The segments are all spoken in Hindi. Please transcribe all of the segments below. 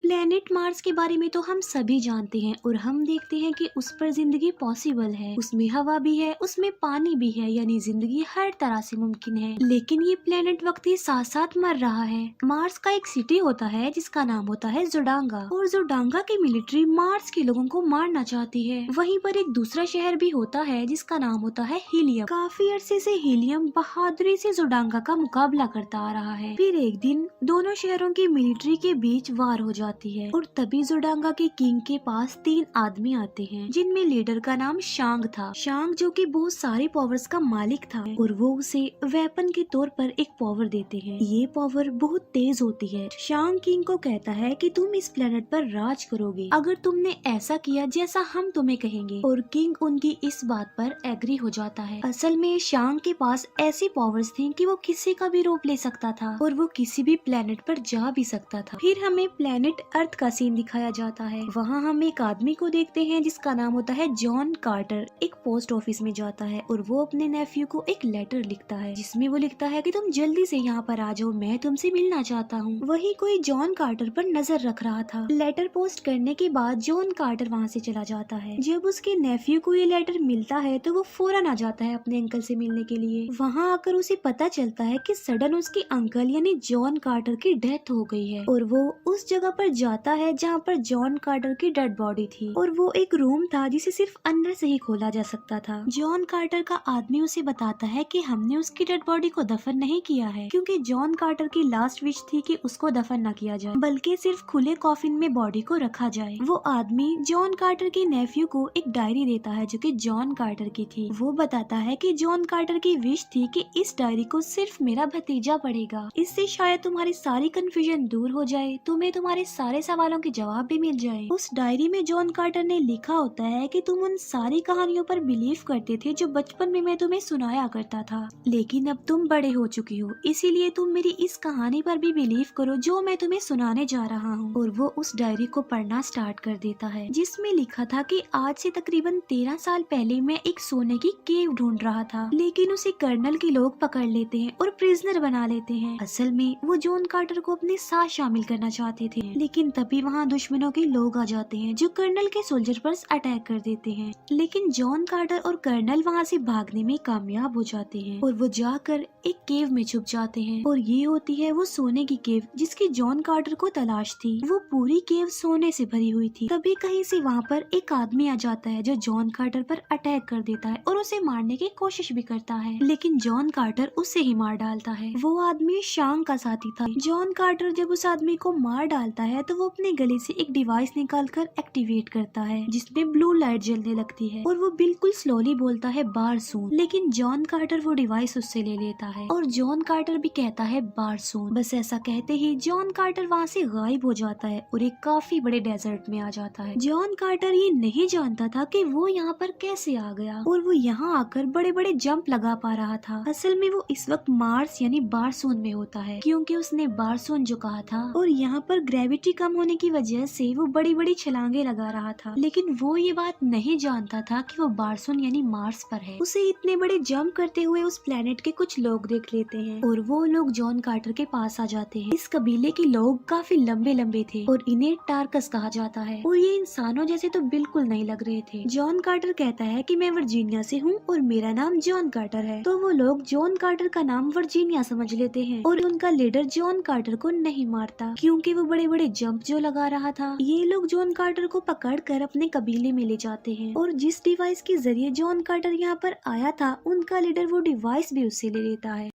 प्लेनेट मार्स के बारे में तो हम सभी जानते हैं और हम देखते हैं कि उस पर जिंदगी पॉसिबल है। उसमें हवा भी है, उसमें पानी भी है, यानी जिंदगी हर तरह से मुमकिन है। लेकिन ये प्लेनेट वक्त के साथ साथ मर रहा है। मार्स का एक सिटी होता है जिसका नाम होता है जोडांगा, और जोडांगा की मिलिट्री मार्स के लोगों को मारना चाहती है। वहीं पर एक दूसरा शहर भी होता है जिसका नाम होता है हीलियम। काफी अरसे से हीलियम बहादुरी से जोडांगा का मुकाबला करता आ रहा है। फिर एक दिन दोनों शहरों की मिलिट्री के बीच वार हो जाती है और तभी जोडांगा के किंग के पास 3 आदमी आते हैं, जिनमें लीडर का नाम शांग था। शांग जो कि बहुत सारे पावर्स का मालिक था और वो उसे वेपन के तौर पर एक पावर देते हैं। ये पावर बहुत तेज होती है। शांग किंग को कहता है कि तुम इस प्लेनेट पर राज करोगे अगर तुमने ऐसा किया जैसा हम तुम्हें कहेंगे, और किंग उनकी इस बात पर एग्री हो जाता है। असल में शांग के पास ऐसी पावर्स थी कि वो किसी का भी रूप ले सकता था और वो किसी भी प्लेनेट पर जा भी सकता था। फिर हमें प्लेनेट अर्थ का सीन दिखाया जाता है। वहाँ हम एक आदमी को देखते हैं जिसका नाम होता है जॉन कार्टर। एक पोस्ट ऑफिस में जाता है और वो अपने नेफ्यू को एक लेटर लिखता है जिसमें वो लिखता है कि तुम जल्दी से यहाँ पर आ जाओ, मैं तुमसे मिलना चाहता हूँ। वही कोई जॉन कार्टर पर नजर रख रहा था। लेटर पोस्ट करने के बाद जॉन कार्टर वहाँ से चला जाता है। जब उसके नेफ्यू को ये लेटर मिलता है तो वो फौरन आ जाता है अपने अंकल से मिलने के लिए। वहाँ आकर उसे पता चलता है कि सडन उसके अंकल यानी जॉन कार्टर की डेथ हो गई है और वो उस जगह पर जाता है जहाँ पर जॉन कार्टर की डेड बॉडी थी, और वो एक रूम था जिसे सिर्फ अंदर से ही खोला जा सकता था। जॉन कार्टर का आदमी उसे बताता है कि हमने उसकी डेड बॉडी को दफन नहीं किया है, क्योंकि जॉन कार्टर की लास्ट विश थी कि उसको दफन न किया जाए बल्कि सिर्फ खुले कॉफिन में बॉडी को रखा जाए। वो आदमी जॉन कार्टर के नेफ्यू को एक डायरी देता है जो कि जॉन कार्टर की थी। वो बताता है कि जॉन कार्टर की विश थी कि इस डायरी को सिर्फ मेरा भतीजा पढ़ेगा, इससे शायद तुम्हारी सारी कंफ्यूजन दूर हो जाए, तुम्हें तुम्हारे सारे सवालों के जवाब भी मिल जाए। उस डायरी में जॉन कार्टर ने लिखा होता है कि तुम उन सारी कहानियों पर बिलीव करते थे जो बचपन में मैं तुम्हें सुनाया करता था, लेकिन अब तुम बड़े हो चुकी हो, इसीलिए तुम मेरी इस कहानी पर भी बिलीव करो जो मैं तुम्हें सुनाने जा रहा हूँ। और वो उस डायरी को पढ़ना स्टार्ट कर देता है जिसमें लिखा था कि आज से तकरीबन 13 साल पहले मैं एक सोने की केव ढूंढ रहा था, लेकिन उसे कर्नल के लोग पकड़ लेते हैं और प्रिजनर बना लेते हैं। असल में वो जॉन कार्टर को अपने साथ शामिल करना चाहते थे, लेकिन तभी वहाँ दुश्मनों के लोग आ जाते हैं जो कर्नल के सोल्जर पर अटैक कर देते हैं। लेकिन जॉन कार्टर और कर्नल वहाँ से भागने में कामयाब हो जाते हैं और वो जाकर एक केव में छुप जाते हैं, और ये होती है वो सोने की केव जिसकी जॉन कार्टर को तलाश थी। वो पूरी केव सोने से भरी हुई थी। तभी कहीं से वहाँ पर एक आदमी आ जाता है जो जॉन कार्टर पर अटैक कर देता है और उसे मारने की कोशिश भी करता है, लेकिन जॉन कार्टर उसे ही मार डालता है। वो आदमी शांग का साथी था। जॉन कार्टर जब उस आदमी को मार डालता है तो वो अपने गले से एक डिवाइस निकालकर एक्टिवेट करता है जिसमें ब्लू लाइट जलने लगती है, और वो बिल्कुल स्लोली बोलता है बार सून, लेकिन जॉन कार्टर वो डिवाइस उससे ले लेता है और जॉन कार्टर भी कहता है बार सून। बस ऐसा कहते ही जॉन कार्टर वहाँ से गायब हो जाता है और एक काफी बड़े डेजर्ट में आ जाता है। जॉन कार्टर ये नहीं जानता था कि वो यहाँ पर कैसे आ गया और वो यहाँ आकर बड़े बड़े जंप लगा पा रहा था। असल में वो इस वक्त मार्स यानी बारसोन में होता है, क्योंकि उसने बारसोन जो कहा था, और यहाँ पर ग्रेविटी कम होने की वजह से वो बड़ी बड़ी छलांगे लगा रहा था। लेकिन वो ये बात नहीं जानता था कि वो बारसोन यानी मार्स पर है। उसे इतने बड़े जंप करते हुए उस प्लेनेट के कुछ लोग देख लेते हैं और वो लोग जॉन कार्टर के पास आ जाते हैं। इस कबीले के लोग काफी लंबे लंबे थे और इन्हें टार्कस कहा जाता है, और ये इंसानों जैसे तो बिल्कुल नहीं लग रहे थे। जॉन कार्टर कहता है कि मैं वर्जीनिया से हूँ और मेरा नाम जॉन कार्टर है, तो वो लोग जॉन कार्टर का नाम वर्जीनिया समझ लेते हैं और उनका लीडर जॉन कार्टर को नहीं मारता क्योंकि वो बड़े बड़े जंप जो लगा रहा था। ये लोग जॉन कार्टर को पकड़कर अपने कबीले में ले जाते हैं, और जिस डिवाइस के जरिए जॉन कार्टर यहाँ पर आया था उनका लीडर वो डिवाइस भी उससे ले लेता है।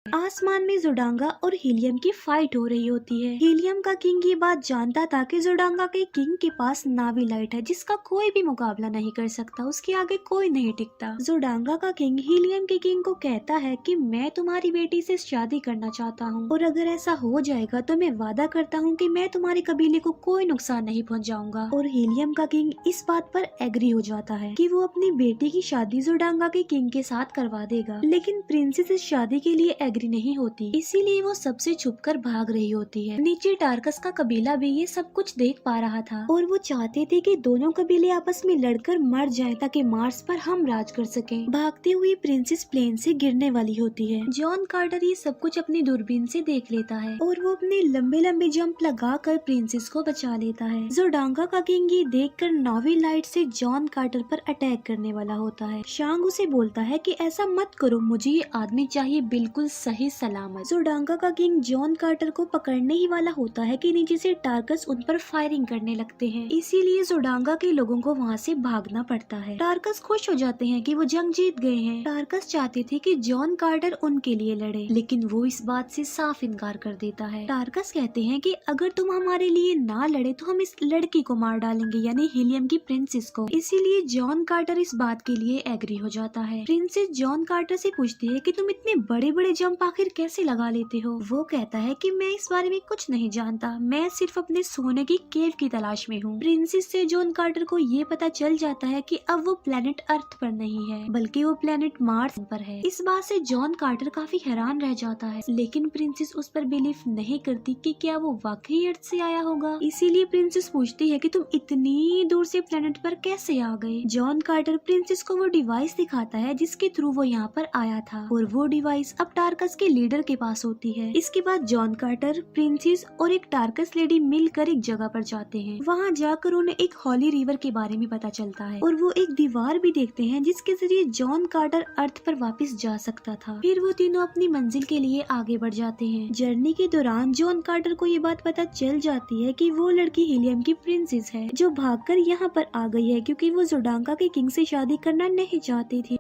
आसमान में जोडांगा और हीलियम की फाइट हो रही होती है। हीलियम का किंग ये बात जानता था कि जोडांगा के किंग के पास नावी लाइट है जिसका कोई भी मुकाबला नहीं कर सकता, उसके आगे कोई नहीं टिकता। जोडांगा का किंग हीलियम के किंग को कहता है कि मैं तुम्हारी बेटी से शादी करना चाहता हूँ, और अगर ऐसा हो जाएगा तो मैं वादा करता हूँ कि मैं तुम्हारे कबीले को कोई नुकसान नहीं पहुँचाऊंगा। और हीलियम का किंग इस बात पर एग्री हो जाता है कि वो अपनी बेटी की शादी जोडांगा के किंग के साथ करवा देगा, लेकिन प्रिंसेस इस शादी के लिए एग्री एग्री नहीं होती, इसीलिए वो सबसे छुपकर भाग रही होती है। नीचे टार्कस का कबीला भी ये सब कुछ देख पा रहा था और वो चाहते थे कि दोनों कबीले आपस में लड़कर मर जाएं ताकि मार्स पर हम राज कर सकें। भागती हुई प्रिंसेस प्लेन से गिरने वाली होती है। जॉन कार्टर ये सब कुछ अपनी दूरबीन से देख लेता है और वो अपने लंबे लंबे जंप लगाकर प्रिंसेस को बचा लेता है। जोडांगा का किंग ये देखकर नॉवी लाइट से जॉन कार्टर पर अटैक करने वाला होता है। शांग उसे बोलता है कि ऐसा मत करो, मुझे ये आदमी चाहिए बिल्कुल सही सलामत। जोडांगा का किंग जॉन कार्टर को पकड़ने ही वाला होता है कि नीचे से टार्कस उन पर फायरिंग करने लगते हैं, इसीलिए जोडांगा के लोगों को वहाँ से भागना पड़ता है। टार्कस खुश हो जाते हैं कि वो जंग जीत गए हैं। टार्कस चाहते थे कि जॉन कार्टर उनके लिए लड़े, लेकिन वो इस बात से साफ इनकार कर देता है। टार्कस कहते हैं कि अगर तुम हमारे लिए ना लड़े तो हम इस लड़की को मार डालेंगे, यानी हीलियम की प्रिंसेस को। इसीलिए जॉन कार्टर इस बात के लिए एग्री हो जाता है। प्रिंसेस जॉन कार्टर से पूछती है कि तुम इतने बड़े बड़े जंप आखिर कैसे लगा लेते हो। वो कहता है कि मैं इस बारे में कुछ नहीं जानता, मैं सिर्फ अपने सोने की केव की तलाश में हूँ। प्रिंसेस से जॉन कार्टर को ये पता चल जाता है कि अब वो प्लेनेट अर्थ पर नहीं है, बल्कि वो प्लेनेट मार्स पर है। इस बात से जॉन कार्टर काफी हैरान रह जाता है, लेकिन प्रिंसेस उस पर बिलीव नहीं करती कि क्या वो वाकई अर्थ से आया होगा। इसीलिए प्रिंसेस पूछती है कि तुम इतनी दूर से प्लेनेट पर कैसे आ गए। जॉन कार्टर प्रिंसेस को वो डिवाइस दिखाता है जिसके थ्रू वो यहाँ पर आया था, और वो डिवाइस अब टार्कस के लीडर के पास होती है। इसके बाद जॉन कार्टर, प्रिंसेस और एक टार्कस लेडी मिलकर एक जगह पर जाते हैं। वहाँ जाकर उन्हें एक हॉली रिवर के बारे में पता चलता है और वो एक दीवार भी देखते हैं जिसके जरिए जॉन कार्टर अर्थ पर वापस जा सकता था। फिर वो तीनों अपनी मंजिल के लिए आगे बढ़ जाते हैं। जर्नी के दौरान जॉन कार्टर को ये बात पता चल जाती है कि वो लड़की हीलियम की प्रिंसेस है जो भागकर यहाँ पर आ गई है क्योंकि वो जोडांगा के किंग से शादी करना नहीं चाहती थी।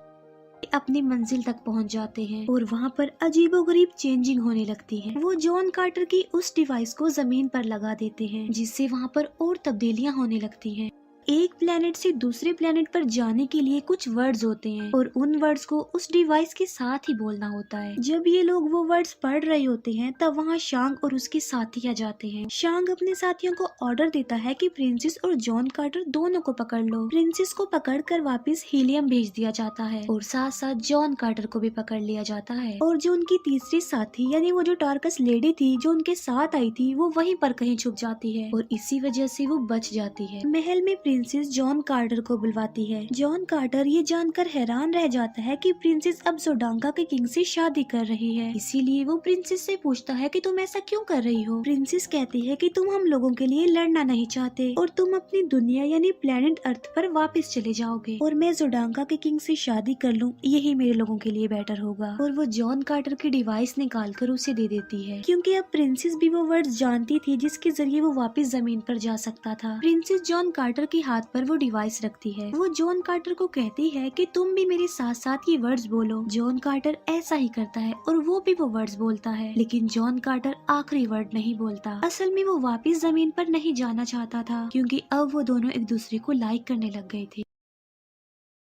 अपनी मंजिल तक पहुंच जाते हैं और वहाँ पर अजीबोगरीब चेंजिंग होने लगती है। वो जॉन कार्टर की उस डिवाइस को जमीन पर लगा देते हैं जिससे वहाँ पर और तब्दीलियां होने लगती हैं। एक प्लेनेट से दूसरे प्लेनेट पर जाने के लिए कुछ वर्ड्स होते हैं और उन वर्ड्स को उस डिवाइस के साथ ही बोलना होता है। जब ये लोग वो वर्ड्स पढ़ रहे होते हैं तब वहाँ शांग और उसके साथी आ जाते हैं। शांग अपने साथियों को ऑर्डर देता है कि प्रिंसेस और जॉन कार्टर दोनों को पकड़ लो। प्रिंसेस को पकड़कर वापस हीलियम भेज दिया जाता है और साथ साथ जॉन कार्टर को भी पकड़ लिया जाता है। और जो उनकी तीसरी साथी यानी वो जो टार्कस लेडी थी जो उनके साथ आई थी, वो वहीं पर कहीं छुप जाती है और इसी वजह से वो बच जाती है। महल में प्रिंसेस जॉन कार्टर को बुलवाती है। जॉन कार्टर ये जानकर हैरान रह जाता है कि प्रिंसेस अब जोडांगा के किंग से शादी कर रही है, इसीलिए वो प्रिंसेस से पूछता है कि तुम ऐसा क्यों कर रही हो। प्रिंसेस कहती है कि तुम हम लोगों के लिए लड़ना नहीं चाहते और तुम अपनी दुनिया यानी प्लेनेट अर्थ पर वापस चले जाओगे और मैं जोडांगा के किंग से शादी कर लूं, यही मेरे लोगों के लिए बेटर होगा। और वो जॉन कार्टर की डिवाइस निकाल कर उसे दे देती है क्योंकि अब प्रिंसेस भी वो वर्ड्स जानती थी जिसके जरिए वो वापस जमीन पर जा सकता था। प्रिंसेस जॉन कार्टर के हाथ पर वो डिवाइस रखती है। वो जॉन कार्टर को कहती है कि तुम भी मेरे साथ साथ ये वर्ड्स बोलो। जॉन कार्टर ऐसा ही करता है और वो भी वो वर्ड्स बोलता है, लेकिन जॉन कार्टर आखिरी वर्ड नहीं बोलता। असल में वो वापस जमीन पर नहीं जाना चाहता था क्योंकि अब वो दोनों एक दूसरे को लाइक करने लग गए थे।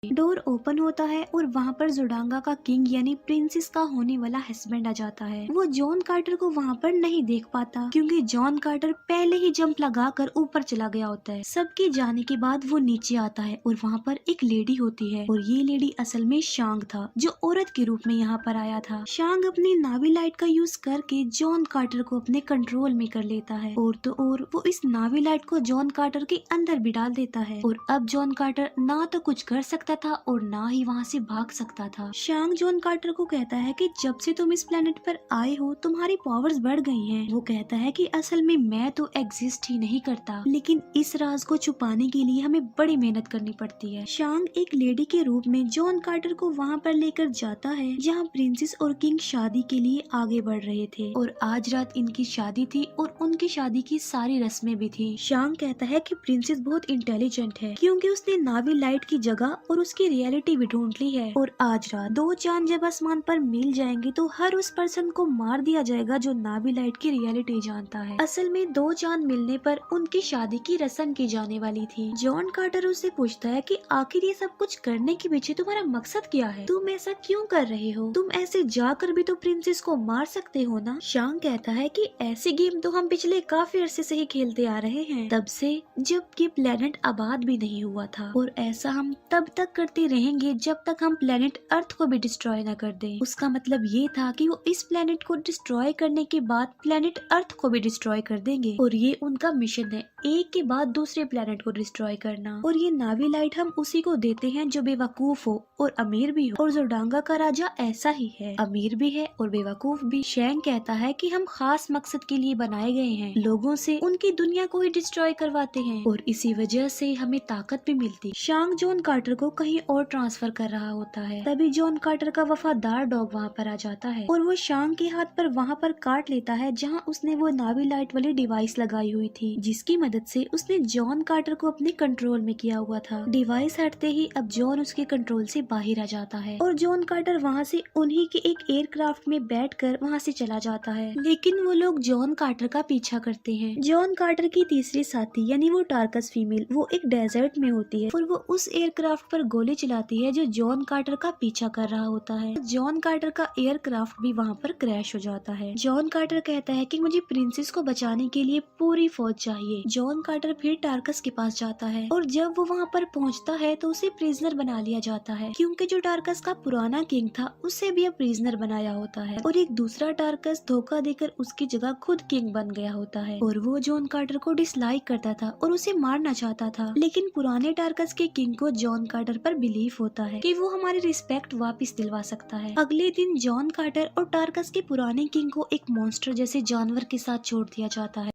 डोर ओपन होता है और वहाँ पर जोडांगा का किंग यानी प्रिंसेस का होने वाला हस्बैंड आ जाता है। वो जॉन कार्टर को वहाँ पर नहीं देख पाता क्योंकि जॉन कार्टर पहले ही जंप लगाकर ऊपर चला गया होता है। सबके जाने के बाद वो नीचे आता है और वहाँ पर एक लेडी होती है और ये लेडी असल में शांग था जो औरत के रूप में यहाँ पर आया था। शांग अपनी नावी लाइट का यूज करके जॉन कार्टर को अपने कंट्रोल में कर लेता है और तो और वो इस नावी लाइट को जॉन कार्टर के अंदर भी डाल देता है और अब जॉन कार्टर ना तो कुछ कर सकता था और ना ही वहाँ से भाग सकता था। शांग जॉन कार्टर को कहता है कि जब से तुम इस प्लेनेट पर आए हो तुम्हारी पावर्स बढ़ गई हैं। वो कहता है कि असल में मैं तो एग्जिस्ट ही नहीं करता, लेकिन इस राज को छुपाने के लिए हमें बड़ी मेहनत करनी पड़ती है। शांग एक लेडी के रूप में जॉन कार्टर को वहाँ पर लेकर जाता है जहाँ प्रिंसेस और किंग शादी के लिए आगे बढ़ रहे थे और आज रात इनकी शादी थी और उनकी शादी की सारी रस्में भी थी। शांग कहता है कि प्रिंसेस बहुत इंटेलिजेंट है क्योंकि उसने नावी लाइट की जगह और उसकी रियलिटी भी ढूंढ ली है और आज रात दो चांद जब आसमान पर मिल जाएंगे तो हर उस पर्सन को मार दिया जाएगा जो नावी लाइट की रियलिटी जानता है। असल में दो चांद मिलने पर उनकी शादी की रस्म की जाने वाली थी। जॉन कार्टर उससे पूछता है कि आखिर ये सब कुछ करने के पीछे तुम्हारा मकसद क्या है, तुम ऐसा क्यों कर रहे हो, तुम ऐसे जाकर भी तो प्रिंसेस को मार सकते हो ना। शांग कहता है कि ऐसे गेम तो हम पिछले काफी अरसे से ही खेलते आ रहे हैं, तब से जब ये प्लेनेट आबाद भी नहीं हुआ था और ऐसा हम तब तक तक करते रहेंगे जब तक हम प्लेनेट अर्थ को भी डिस्ट्रॉय न कर दें। उसका मतलब ये था कि वो इस प्लेनेट को डिस्ट्रॉय करने के बाद प्लेनेट अर्थ को भी डिस्ट्रॉय कर देंगे और ये उनका मिशन है, एक के बाद दूसरे प्लेनेट को डिस्ट्रॉय करना। और ये नावी लाइट हम उसी को देते हैं जो बेवकूफ हो और अमीर भी हो, और जोडांगा का राजा ऐसा ही है, अमीर भी है और बेवकूफ भी। शैंग कहता है कि हम खास मकसद के लिए बनाए गए हैं, लोगों से उनकी दुनिया को ही डिस्ट्रॉय करवाते हैं और इसी वजह से हमें ताकत भी मिलती। शांग जॉन कार्टर को कहीं और ट्रांसफर कर रहा होता है, तभी जॉन कार्टर का वफादार डॉग वहाँ पर आ जाता है और वो शांग के हाथ पर वहाँ पर काट लेता है जहाँ उसने वो नावी लाइट वाली डिवाइस लगाई हुई थी, जिसकी मदद से उसने जॉन कार्टर को अपने कंट्रोल में किया हुआ था। डिवाइस हटते ही अब जॉन उसके कंट्रोल से बाहर आ जाता है और जॉन कार्टर वहाँ से उन्हीं के एक एयरक्राफ्ट में बैठकर वहाँ से चला जाता है, लेकिन वो लोग जॉन कार्टर का पीछा करते हैं। जॉन कार्टर की तीसरी साथी यानी वो टार्कस फीमेल वो एक डेजर्ट में होती है और वो उस एयरक्राफ्ट पर गोली चलाती है जो जॉन कार्टर का पीछा कर रहा होता है। जॉन कार्टर का एयरक्राफ्ट भी वहाँ पर क्रैश हो जाता है। जॉन कार्टर कहता है कि मुझे प्रिंसेस को बचाने के लिए पूरी फौज चाहिए। जॉन कार्टर फिर टार्कस के पास जाता है और जब वो वहाँ पर पहुँचता है तो उसे प्रिजनर बना लिया जाता है, क्योंकि जो टार्कस का पुराना किंग था उसे भी अब प्रिजनर बनाया होता है और एक दूसरा टार्कस धोखा देकर उसकी जगह खुद किंग बन गया होता है। और वो जॉन कार्टर को डिसलाइक करता था और उसे मारना चाहता था, लेकिन पुराने टार्कस के किंग को जॉन कार्टर पर बिलीफ होता है कि वो हमारी रिस्पेक्ट वापस दिलवा सकता है। अगले दिन जॉन कार्टर और टार्कस के पुराने किंग को एक मॉन्स्टर जैसे जानवर के साथ छोड़ दिया जाता है,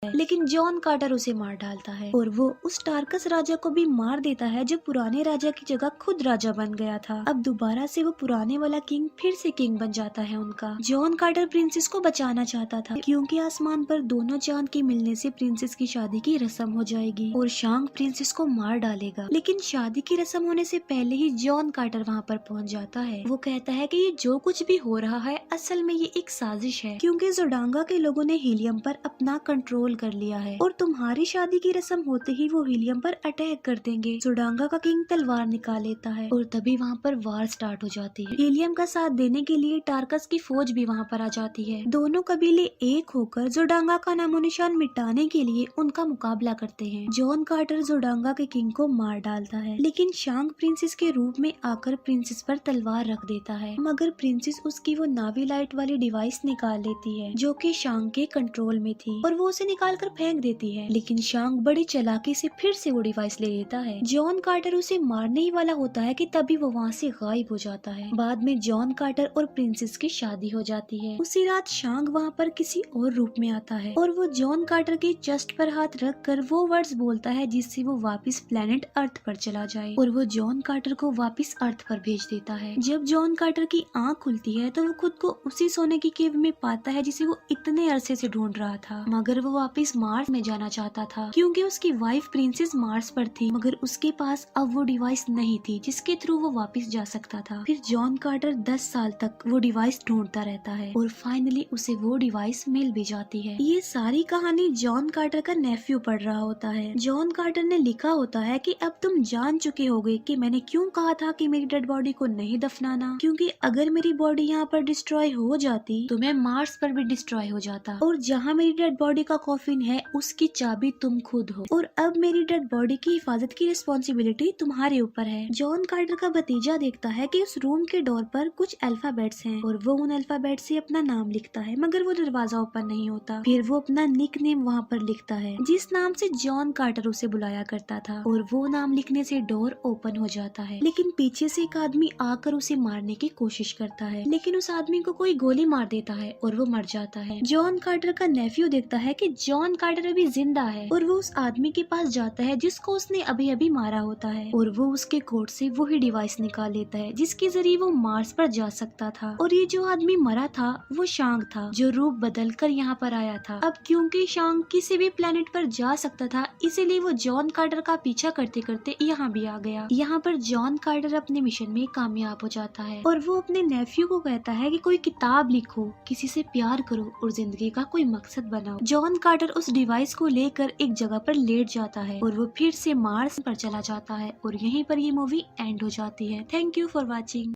लेकिन जॉन कार्टर उसे मार डालता है और वो उस टार्कस राजा को भी मार देता है जो पुराने राजा की जगह खुद राजा बन गया था। अब दोबारा से वो पुराने वाला किंग फिर से किंग बन जाता है उनका। जॉन कार्टर प्रिंसेस को बचाना चाहता था क्योंकि आसमान पर दोनों चांद के मिलने से प्रिंसेस की शादी की रस्म हो जाएगी और शांग प्रिंसेस को मार डालेगा, लेकिन शादी की रस्म होने से पहले ही जॉन कार्टर वहाँ पर पहुँच जाता है। वो कहता है कि ये जो कुछ भी हो रहा है असल में ये एक साजिश है, क्योंकि जोडांगा के लोगों ने हीलियम पर अपना कंट्रोल कर लिया है और तुम्हारी शादी की रस्म होते ही वो हीलियम पर अटैक कर देंगे। जोडांगा का किंग तलवार निकाल लेता है और तभी वहाँ पर वार स्टार्ट हो जाती है। हीलियम का साथ देने के लिए टार्कस की फौज भी वहाँ पर आ जाती है। दोनों कबीले एक होकर जोडांगा का नामो निशान मिटाने के लिए उनका मुकाबला करते हैं। जॉन कार्टर जोडांगा के किंग को मार डालता है, लेकिन शांग प्रिंसेस के रूप में आकर प्रिंसेस पर तलवार रख देता है, मगर प्रिंसेस उसकी वो नावी लाइट वाली डिवाइस निकाल लेती है जो कि शांग के कंट्रोल में थी और वो उसे निकाल कर फेंक देती है, लेकिन शांग बड़ी चालाकी से फिर से वो डिवाइस ले लेता है। जॉन कार्टर उसे मारने ही वाला होता है कि तभी वो वहाँ से गायब हो जाता है। बाद में जॉन कार्टर और प्रिंसेस की शादी हो जाती है। उसी रात शांग वहाँ पर किसी और रूप में आता है और वो जॉन कार्टर के चेस्ट पर हाथ रख कर वो वर्ड्स बोलता है जिससे वो वापिस प्लेनेट अर्थ पर चला जाए और वो जॉन कार्टर को वापिस अर्थ पर भेज देता है। जब जॉन कार्टर की आँख खुलती है तो वो खुद को उसी सोने की केव में पाता है जिसे वो इतने अरसे से ढूंढ रहा था, मगर वो वापिस मार्स में जाना चाहता था क्योंकि उसकी वाइफ प्रिंसेस मार्स पर थी, मगर उसके पास अब वो डिवाइस नहीं थी जिसके थ्रू वो वापस जा सकता था। फिर जॉन कार्टर 10 साल तक वो डिवाइस ढूंढता रहता है और फाइनली उसे वो डिवाइस मिल भी जाती है। ये सारी कहानी जॉन कार्टर का नेफ्यू पढ़ रहा होता है। जॉन कार्टर ने लिखा होता है कि अब तुम जान चुके होगे कि मैंने क्यों कहा था कि मेरी डेड बॉडी को नहीं दफनाना, क्योंकि अगर मेरी बॉडी यहाँ पर डिस्ट्रॉय हो जाती तो मैं मार्स पर भी डिस्ट्रॉय हो जाता और जहाँ मेरी डेड बॉडी का कॉफिन है उसकी चाबी तुम खुद हो और अब मेरी डेड बॉडी की हिफाजत की रिस्पॉन्सिबिलिटी तुम्हारे ऊपर है। जॉन कार्टर का भतीजा देखता है कि उस रूम के डोर पर कुछ अल्फाबेट्स हैं और वो उन अल्फाबेट से अपना नाम लिखता है, मगर वो दरवाजा ओपन नहीं होता। फिर वो अपना निक नेम वहाँ पर लिखता है जिस नाम से जॉन कार्टर उसे बुलाया करता था और वो नाम लिखने से डोर ओपन हो जाता है, लेकिन पीछे से एक आदमी आकर उसे मारने की कोशिश करता है, लेकिन उस आदमी को कोई गोली मार देता है और वो मर जाता है। जॉन कार्टर का नेफ्यू देखता है कि जॉन कार्टर अभी जिंदा है और वो उस आदमी के पास जाता है जिसको उसने अभी अभी मारा होता है और वो उसके कोट से वही डिवाइस निकाल लेता है जिसके जरिए वो मार्स पर जा सकता था। और ये जो आदमी मरा था वो शांग था जो रूप बदल कर यहाँ पर आया था। अब क्योंकि शांग किसी भी प्लेनेट पर जा सकता था इसीलिए वो जॉन कार्टर का पीछा करते करते यहाँ भी आ गया। यहाँ पर जॉन कार्टर अपने मिशन में कामयाब हो जाता है और वो अपने नेफ्यू को कहता है कि कोई किताब लिखो, किसी से प्यार करो और जिंदगी का कोई मकसद बनाओ। जॉन कार्टर उस डिवाइस को लेकर एक जगह पर लेट जाता है और वो फिर से मार्स पर चला जाता है और यहीं पर ये मूवी एंड हो जाती है। Thank you for watching.